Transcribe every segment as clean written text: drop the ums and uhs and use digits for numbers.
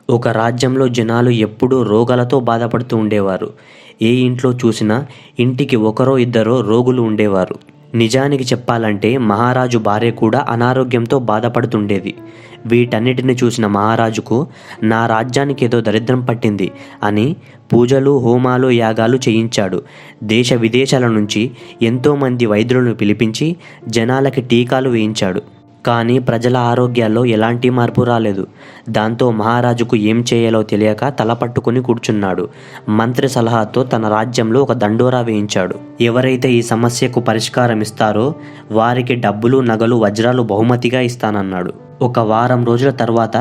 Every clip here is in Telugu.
ఒక రాజ్యంలో జనాలు ఎప్పుడూ రోగాలతో బాధపడుతూ ఉండేవారు. ఏ ఇంట్లో చూసినా ఇంటికి ఒకరో ఇద్దరో రోగులు ఉండేవారు. నిజానికి చెప్పాలంటే మహారాజు భార్య కూడా అనారోగ్యంతో బాధపడుతుండేది. వీటన్నిటిని చూసిన మహారాజుకు నా రాజ్యానికి ఏదో దరిద్రం పట్టింది అని పూజలు, హోమాలు, యాగాలు చేయించాడు. దేశ విదేశాల నుంచి ఎంతోమంది వైద్యులను పిలిపించి జనాలకి టీకాలు వేయించాడు. కానీ ప్రజల ఆరోగ్యాల్లో ఎలాంటి మార్పు రాలేదు. దాంతో మహారాజుకు ఏం చేయాలో తెలియక తల పట్టుకుని కూర్చున్నాడు. మంత్రి సలహాతో తన రాజ్యంలో ఒక దండోరా వేయించాడు. ఎవరైతే ఈ సమస్యకు పరిష్కారం ఇస్తారో వారికి డబ్బులు, నగలు, వజ్రాలు బహుమతిగా ఇస్తానన్నాడు. ఒక వారం రోజుల తర్వాత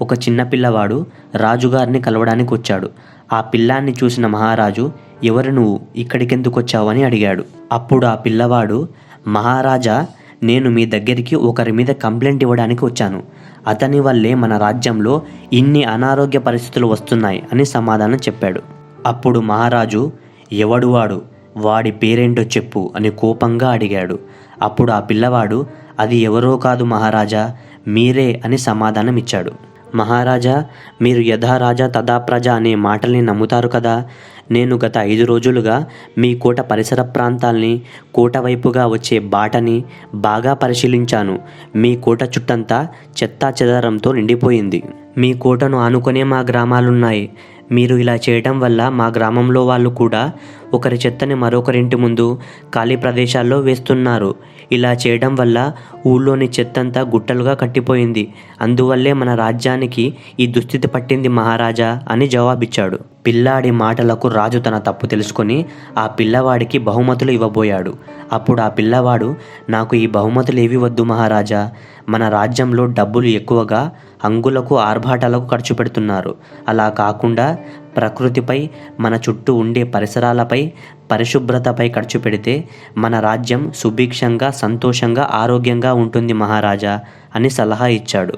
ఒక చిన్న పిల్లవాడు రాజుగారిని కలవడానికి వచ్చాడు. ఆ పిల్లాన్ని చూసిన మహారాజు, ఎవరు నువ్వు, ఇక్కడికెందుకు వచ్చావని అడిగాడు. అప్పుడు ఆ పిల్లవాడు, మహారాజా, నేను మీ దగ్గరికి ఒకరి మీద కంప్లైంట్ ఇవ్వడానికి వచ్చాను. అతని వల్లే మన రాజ్యంలో ఇన్ని అనారోగ్య పరిస్థితులు వస్తున్నాయి అని సమాధానం చెప్పాడు. అప్పుడు మహారాజు, ఎవడు వాడు, వాడి పేరేంటో చెప్పు అని కోపంగా అడిగాడు. అప్పుడు ఆ పిల్లవాడు, అది ఎవరో కాదు మహారాజా, మీరే అని సమాధానం ఇచ్చాడు. మహారాజా, మీరు యథా రాజా తథా ప్రజ అనే మాటల్ని నమ్ముతారు కదా. నేను గత 5 రోజులుగా మీ కోట పరిసర ప్రాంతాల్ని, కోట వైపుగా వచ్చే బాటని బాగా పరిశీలించాను. మీ కోట చుట్టంతా చెత్తా చెదారంతో నిండిపోయింది. మీ కోటను ఆనుకునే మా గ్రామాలున్నాయి. మీరు ఇలా చేయడం వల్ల మా గ్రామంలో వాళ్ళు కూడా ఒకరి చెత్తని మరొకరింటి ముందు ఖాళీ ప్రదేశాల్లో వేస్తున్నారు. ఇలా చేయడం వల్ల ఊళ్ళోని చెత్తంతా గుట్టలుగా కట్టిపోయింది. అందువల్లే మన రాజ్యానికి ఈ దుస్థితి పట్టింది మహారాజా అని జవాబిచ్చాడు. పిల్లాడి మాటలకు రాజు తన తప్పు తెలుసుకొని ఆ పిల్లవాడికి బహుమతులు ఇవ్వబోయాడు. అప్పుడు ఆ పిల్లవాడు, నాకు ఈ బహుమతులు ఏవి వద్దు మహారాజా. మన రాజ్యంలో డబ్బులు ఎక్కువగా హంగులకు, ఆర్భాటాలకు ఖర్చు పెడుతున్నారు. అలా కాకుండా ప్రకృతిపై, మన చుట్టూ ఉండే పరిసరాలపై, పరిశుభ్రతపై ఖర్చు పెడితే మన రాజ్యం సుభిక్షంగా, సంతోషంగా, ఆరోగ్యంగా ఉంటుంది మహారాజా అని సలహా ఇచ్చాడు.